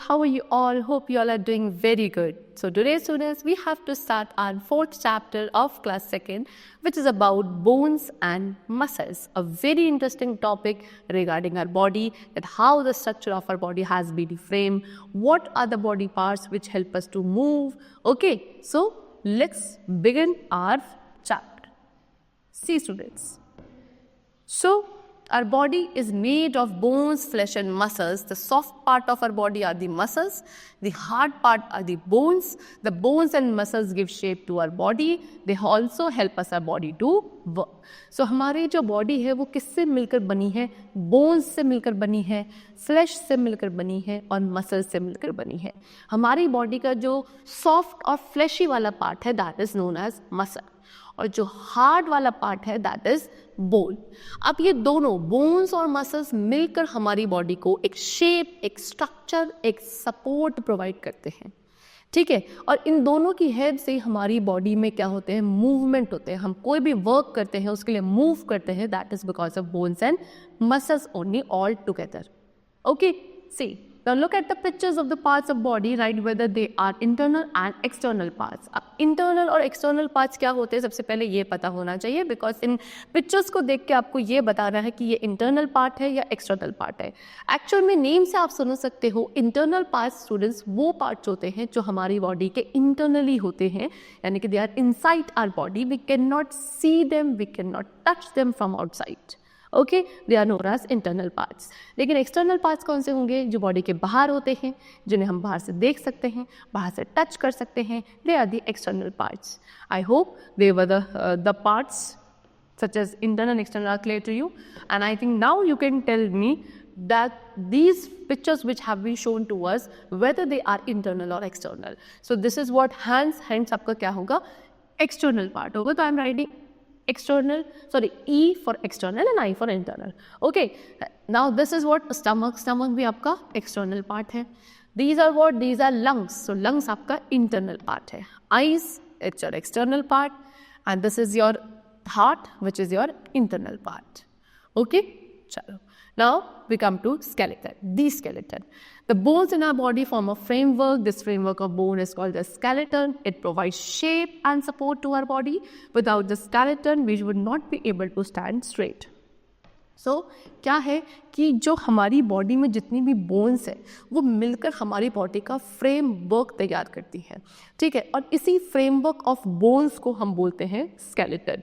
how are you all? Hope you all are doing very good. So today students, we have to start our fourth chapter of class 2nd, which is about bones and muscles. A very interesting topic regarding our body, that how the structure of our body has been framed, what are the body parts which help us to move. Okay, so let's begin our chapter. See students. So our body is made of bones, flesh and muscles. The soft part of our body are the muscles. The hard part are the bones. The bones and muscles give shape to our body. They also help us our body to work. So हमारी जो body है वो किससे मिलकर बनी है? Bones से मिलकर बनी है, flesh से मिलकर बनी है और muscles से मिलकर बनी है. हमारी body का जो soft और fleshy वाला part है that is known as muscle. और जो हार्ड वाला पार्ट है दैट इज बोन. अब ये दोनों बोन्स और मसल्स मिलकर हमारी बॉडी को एक शेप, एक स्ट्रक्चर, एक सपोर्ट प्रोवाइड करते हैं. ठीक है, और इन दोनों की हेल्प से हमारी बॉडी में क्या होते हैं? मूवमेंट होते हैं. हम कोई भी वर्क करते हैं उसके लिए मूव करते हैं, that is because of bones and muscles only all together. Okay, see now look at the pictures of the parts of body, right, whether they are internal and external parts. अब internal और external parts क्या होते हैं सबसे पहले ये पता होना चाहिए, because इन pictures को देख के आपको ये बताना है कि ये internal part है या external part है. Actual में name से आप समझ सकते हो internal parts students वो parts होते हैं जो हमारी body के internally होते हैं, यानी कि they are inside our body, we cannot see them, we cannot touch them from outside. Okay, they are known as internal parts. लेकिन एक्सटर्नल पार्ट्स कौन से होंगे? जो बॉडी के बाहर होते हैं, जिन्हें हम बाहर से देख सकते हैं, बाहर से टच कर सकते हैं, they are the external parts. I hope they were the parts such as internal and external are clear to you, and I think now you can tell me that these pictures which have been shown to us whether they are internal or external. So this is what hence आपका क्या होगा? External part होगा. तो I am writing external, sorry, E for external and I for internal. Okay, now this is what stomach भी आपका external part है. These are what? These are lungs. So lungs आपका internal part है. Eyes, it's your external part, and this is your heart, which is your internal part. Okay, chalo. Now we come to skeleton. The skeleton. The bones in our body form a framework. This framework of bone is called the skeleton. It provides shape and support to our body. Without the skeleton, we would not be able to stand straight. So, क्या है कि जो हमारी body में जितनी भी bones है वो मिलकर हमारी बॉडी का फ्रेमवर्क तैयार करती है. ठीक है, और इसी फ्रेमवर्क ऑफ बोन्स को हम बोलते हैं skeleton.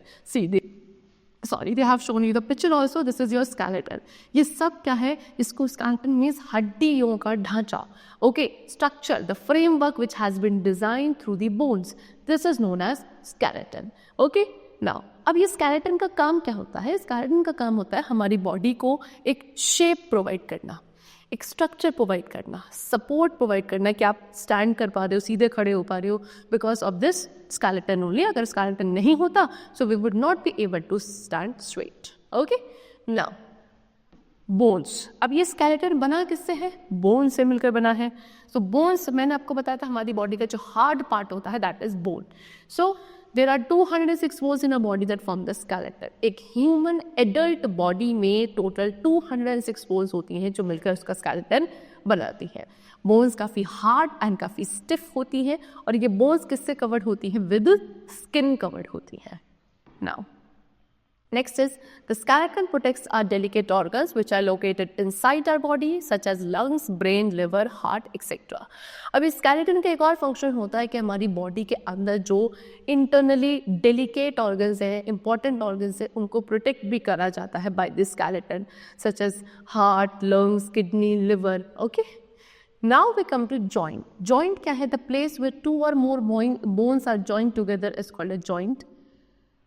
Sorry, they have shown you the picture also. This is your skeleton. ये सब क्या है? इसको skeleton means हड्डियों का ढांचा. Okay, structure, the framework which has been designed through the bones. This is known as skeleton. Okay, now अब ये skeleton का काम क्या होता है? skeleton का काम होता है हमारी बॉडी को एक शेप प्रोवाइड करना, एक स्ट्रक्चर प्रोवाइड करना, सपोर्ट प्रोवाइड करना कि आप स्टैंड कर पा रहे हो, सीधे खड़े हो पा रहे हो, because of this skeleton only. अगर स्केलेटन नहीं होता so we would not be able to stand straight. Okay, now bones. अब ये स्केलेटन बना किससे है? बोन से मिलकर बना है. सो बोन्स, मैंने आपको बताया था हमारी बॉडी का जो हार्ड पार्ट होता है that is bone. So there are 206 bones in a body that form the skeleton. एक ह्यूमन एडल्ट बॉडी में टोटल 206 बोन्स होती हैं जो मिलकर उसका स्केलेटन बनाती है. बोन्स काफ़ी हार्ड एंड काफ़ी स्टिफ होती हैं और ये बोन्स किससे कवर्ड होती हैं? विद स्किन कवर्ड होती हैं. Now next is the skeleton protects our delicate organs which are located inside our body such as lungs, brain, liver, heart, etc. अब इस skeleton का एक और फंक्शन होता है कि हमारी बॉडी के अंदर जो इंटरनली डेलिकेट ऑर्गन्स हैं, इंपॉर्टेंट ऑर्गन्स हैं, उनको प्रोटेक्ट भी करा जाता है by this skeleton such as heart, lungs, kidney, liver. Okay. Now we come to joint. Joint क्या है? The place where two or more bones are joined together is called a joint.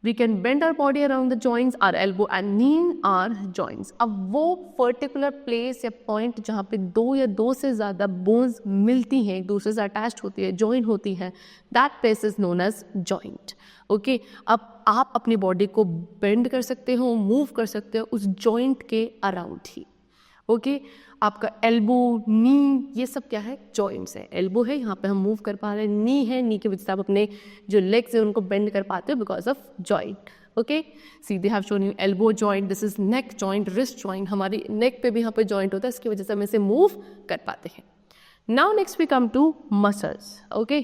We can bend our body around the joints. Our elbow and knee are joints. अब वो particular place या point जहाँ पे दो या दो से ज़्यादा बोन्स मिलती हैं, एक दूसरे से अटैच्ड होती है, ज्वाइन होती हैं, that place is known as joint. Okay, अब आप अपनी बॉडी को बेंड कर सकते हो, मूव कर सकते हो उस जॉइंट के अराउंड ही. ओके, आपका एल्बो, नी, ये सब क्या है? जॉइंट्स है. एल्बो है, यहाँ पे हम मूव कर पा रहे हैं. नी है, नी की वजह से आप अपने जो लेग्स हैं उनको बेंड कर पाते हो because of joint. Okay, see they have shown you elbow joint, this is neck joint, wrist joint. हमारी नेक पे भी यहाँ पे जॉइंट होता है, इसकी वजह से हम इसे मूव कर पाते हैं. Now next we come to muscles. Okay,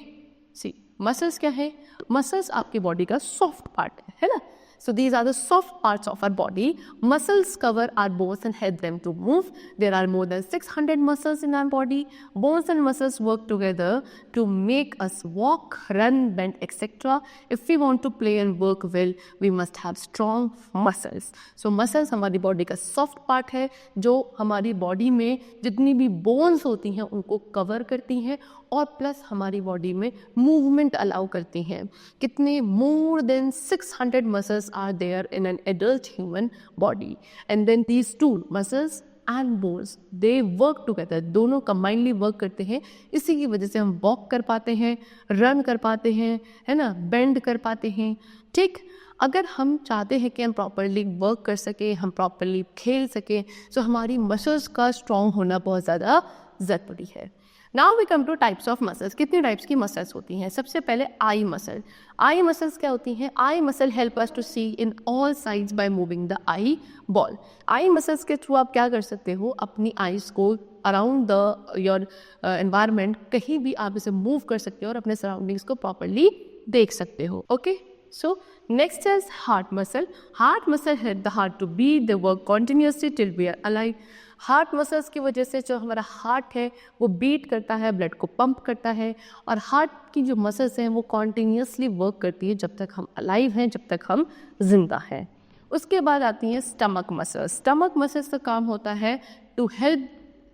see muscles क्या है? मसल्स आपकी बॉडी का सॉफ्ट पार्ट है ना. So these are the soft parts of our body. Muscles cover our bones and help them to move. There are more than 600 muscles in our body. Bones and muscles work together to make us walk, run, bend, etc. If we want to play and work well, we must have strong muscles. So muscles हमारी body का soft part है जो हमारी body में जितनी भी bones होती हैं उनको cover करती हैं और प्लस हमारी बॉडी में मूवमेंट अलाउ करती हैं. कितने? More than 600 muscles are there in an adult human body. And then these two muscles and bones they work together. दोनों कंबाइनली वर्क करते हैं. इसी की वजह से हम वॉक कर पाते हैं, रन कर पाते हैं, है ना, बेंड कर पाते हैं. ठीक, अगर हम चाहते हैं कि हम प्रॉपरली वर्क कर सकें, हम प्रॉपरली खेल सकें, तो हमारी मसल्स का स्ट्रॉन्ग होना बहुत ज़्यादा ज़रूरी है. Now we come to types of muscles. कितने टाइप्स की मसल्स होती हैं? सबसे पहले आई मसल. आई मसल्स क्या होती हैं? Eye muscle help us to see in all sides by moving the eye ball. Eye muscles के थ्रू आप क्या कर सकते हो? अपनी आईज को अराउंड द योर एनवायरनमेंट कहीं भी आप इसे मूव कर सकते हो और अपने सराउंडिंग्स को प्रॉपरली देख सकते हो. Okay, so next is heart muscle. Heart muscle help the heart to beat. They work continuously till we are alive. Heart muscles की वजह से जो हमारा हार्ट है वो बीट करता है, ब्लड को पंप करता है और हार्ट की जो मसल्स हैं वो कॉन्टीन्यूसली वर्क करती है जब तक हम अलाइव हैं, जब तक हम जिंदा हैं. उसके बाद आती हैं स्टमक मसल्स. स्टमक मसल्स का काम होता है to help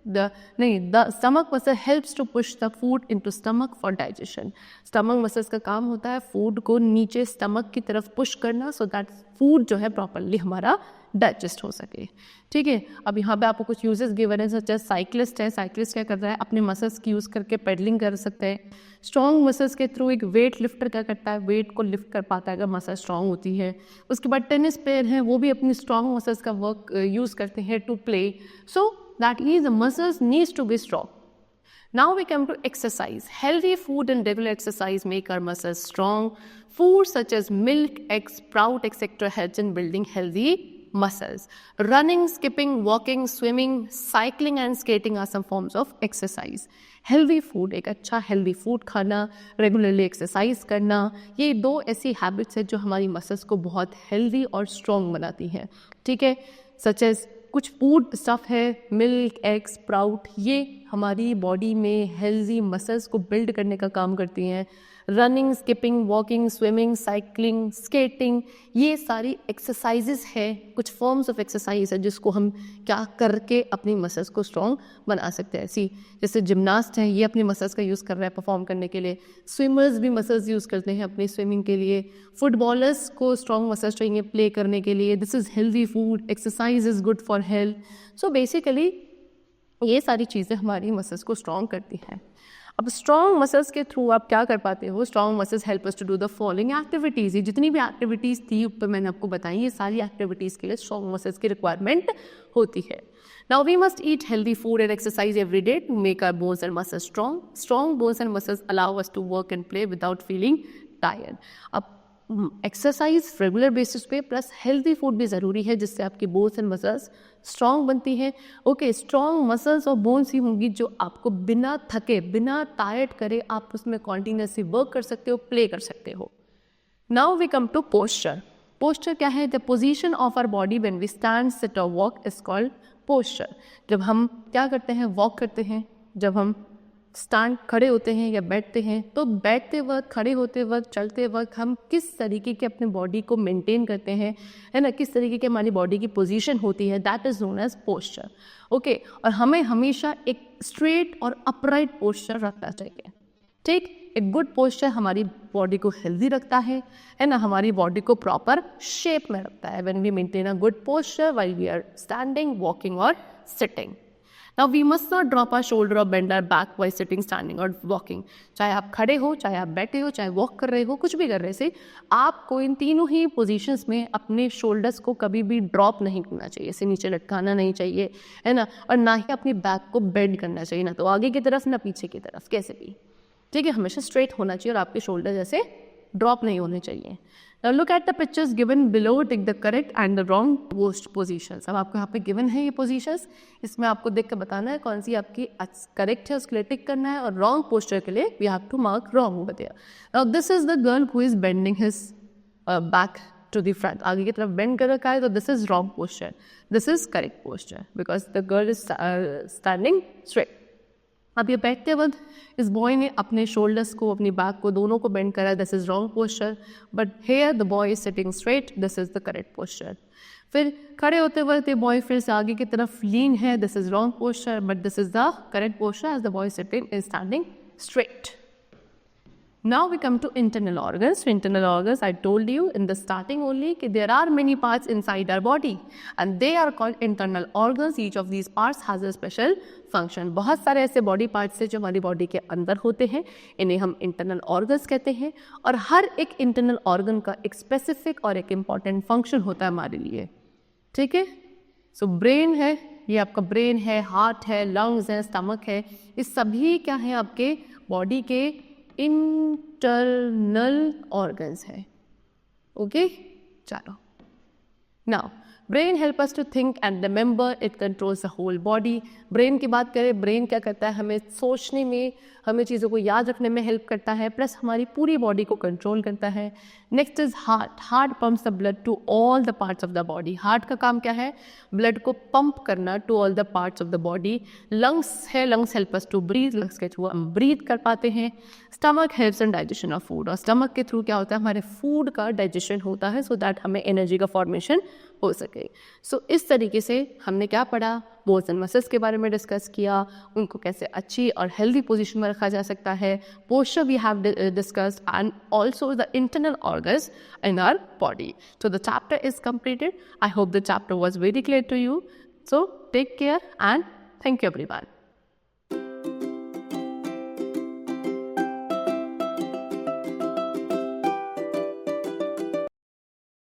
the stomach muscle helps to push the food into stomach for digestion. Stomach muscles का काम होता है फूड को नीचे स्टमक की तरफ पुश करना so that फूड जो है प्रॉपरली हमारा डाइजेस्ट हो सके. ठीक है, अब यहाँ पे आपको कुछ यूजेस गिवन है. सच साइक्लिस्ट है, साइक्लिस्ट क्या कर रहा है? अपने मसल्स की यूज़ करके पेडलिंग कर सकते हैं. स्ट्रॉन्ग मसल्स के थ्रू एक वेट लिफ्टर क्या करता है? वेट को लिफ्ट कर पाता है अगर मसल स्ट्रॉन्ग होती है. उसके बाद टेनिस प्लेयर हैं, वो भी अपनी स्ट्रॉन्ग मसल्स का वर्क यूज़ करते हैं to play. So that is the muscles needs to be strong. Now we come to exercise. Healthy food and regular exercise make our muscles strong. Food such as milk, eggs, sprout, etc. helps in building healthy muscles. Running, skipping, walking, swimming, cycling and skating are some forms of exercise. Healthy food, एक अच्छा healthy food खाना, regularly exercise करना, ये दो ऐसी habits है जो हमारी muscles को बहुत healthy और strong बनाती हैं. ठीक है, such as कुछ फूड स्टफ है, मिल्क, एग, स्प्राउट, ये हमारी बॉडी में हेल्दी मसल्स को बिल्ड करने का काम करती हैं. Running, skipping, walking, swimming, cycling, skating, ये सारी एक्सरसाइजेस है, कुछ फॉर्म्स ऑफ एक्सरसाइज है जिसको हम क्या करके अपनी मसल्स को स्ट्रॉन्ग बना सकते हैं. जैसे जिमनास्ट है, ये अपनी मसल्स का यूज़ कर रहा है परफॉर्म करने के लिए. स्विमर्स भी मसल्स यूज़ करते हैं अपनी स्विमिंग के लिए. फुटबॉलर्स को स्ट्रॉन्ग मसल्स चाहिए प्ले करने के लिए. This is healthy food. Exercise is good for health. So basically ये सारी चीज़ें हमारी मसल्स को स्ट्रॉन्ग करती हैं. अब स्ट्रॉन्ग मसल्स के थ्रू आप क्या कर पाते हो? Strong muscles help us to do the following activities. ये जितनी भी एक्टिविटीज़ थी ऊपर मैंने आपको बताई, ये सारी एक्टिविटीज़ के लिए स्ट्रॉन्ग मसल्स की रिक्वायरमेंट होती है. Now we must eat healthy food and exercise every day to make our bones and muscles strong. Strong bones and muscles allow us to work and play without feeling tired. अब exercise regular basis पे plus healthy food भी ज़रूरी है जिससे आपकी bones and muscles strong बनती हैं. Okay, strong muscles और बोन्स ही होंगी जो आपको बिना थके, बिना टायर्ड करे आप उसमें कॉन्टीन्यूसली वर्क कर सकते हो, प्ले कर सकते हो. Now we come to posture. Posture क्या है? The position of our body when we stand, sit और वॉक इज कॉल्ड पोस्चर. जब हम क्या करते हैं? वॉक करते हैं. जब हम स्टैंड खड़े होते हैं या बैठते हैं, तो बैठते वक्त, खड़े होते वक्त, चलते वक्त हम किस तरीके के अपने बॉडी को मेंटेन करते हैं, है ना, किस तरीके की हमारी बॉडी की पोजीशन होती है, that is known as posture. Okay, और हमें हमेशा एक स्ट्रेट और अपराइट पोस्चर रखना चाहिए. ठीक, एक गुड पोस्चर हमारी बॉडी को हेल्दी रखता है ना, हमारी बॉडी को प्रॉपर शेप में रखता है. When we maintain a good posture while we are standing, walking और sitting. Now we must not drop our shoulder or bend our back while sitting, standing or walking. चाहे आप खड़े हो, चाहे आप बैठे हो, चाहे वॉक कर रहे हो, कुछ भी कर रहे से आपको इन तीनों ही पोजीशंस में अपने शोल्डर्स को कभी भी ड्रॉप नहीं करना चाहिए. इसे नीचे लटकाना नहीं चाहिए, है ना, और ना ही अपनी बैक को बेंड करना चाहिए, ना तो आगे की तरफ ना पीछे की तरफ, कैसे भी. ठीक है, हमेशा स्ट्रेट होना चाहिए और आपके शोल्डर जैसे ड्रॉप नहीं होने चाहिए. Now look at the pictures given below, take the correct and the wrong post positions. अब आपको यहाँ पे given है ये positions, इसमें आपको देख कर बताना है कौन सी आपकी correct है, उसके लिए टिक करना है, और wrong posture के लिए we have to mark wrong over there. Now this is the girl who is bending his back to the front. आगे की तरफ bend कर रखा है, तो this is wrong posture. This is correct posture because the girl is standing straight. अब ये बैठते वक्त इस बॉय ने अपने शोल्डर्स को, अपनी बैक को, दोनों को बेंड करा. This is wrong posture, but here the boy is sitting straight. This is the correct posture. फिर खड़े होते वक्त ये बॉय फिर से आगे की तरफ लीन है. This is wrong posture, but this is the correct posture as the boy sitting is standing straight. Now we come to internal organs. So internal organs, I told you in the starting only that there are many parts inside our body and they are called internal organs. Each of these parts has a special function. बहुत सारे ऐसे body parts हैं जो हमारी body के अंदर होते हैं, इन्हें हम इंटरनल ऑर्गन्स कहते हैं, और हर एक इंटरनल ऑर्गन का एक स्पेसिफिक और एक इम्पॉर्टेंट फंक्शन होता है हमारे लिए. ठीक है. सो ब्रेन है, ये आपका ब्रेन है, हार्ट है, लंग्स है, स्टमक है, ये सभी क्या है आपके बॉडी के इंटरनल ऑर्गन्स है. ओके, चलो. Now brain help us to think and remember, it controls the whole body. Brain की बात करें, ब्रेन क्या करता है, हमें सोचने में, हमें चीज़ों को याद रखने में हेल्प करता है, प्लस हमारी पूरी बॉडी को कंट्रोल करता है. Next is heart. Heart pumps the blood to all the parts of the body. Heart का काम क्या है, ब्लड को पंप करना to all the parts of the body. Lungs है, lungs help us to breathe, lungs के through हम breathe कर पाते हैं. Stomach helps in digestion of food, और स्टमक के थ्रू क्या होता है, हमारे फूड का डाइजेशन होता है, सो दैट हमें एनर्जी का फॉर्मेशन हो सके. सो इस तरीके से हमने क्या पढ़ा, बोन्स एंड मसल्स के बारे में डिस्कस किया, उनको कैसे अच्छी और हेल्दी पोजीशन में रखा जा सकता है. Posture we have discussed and also the internal organs in our body. So the chapter is completed. I hope the chapter was very clear to you. So take care and thank you everyone.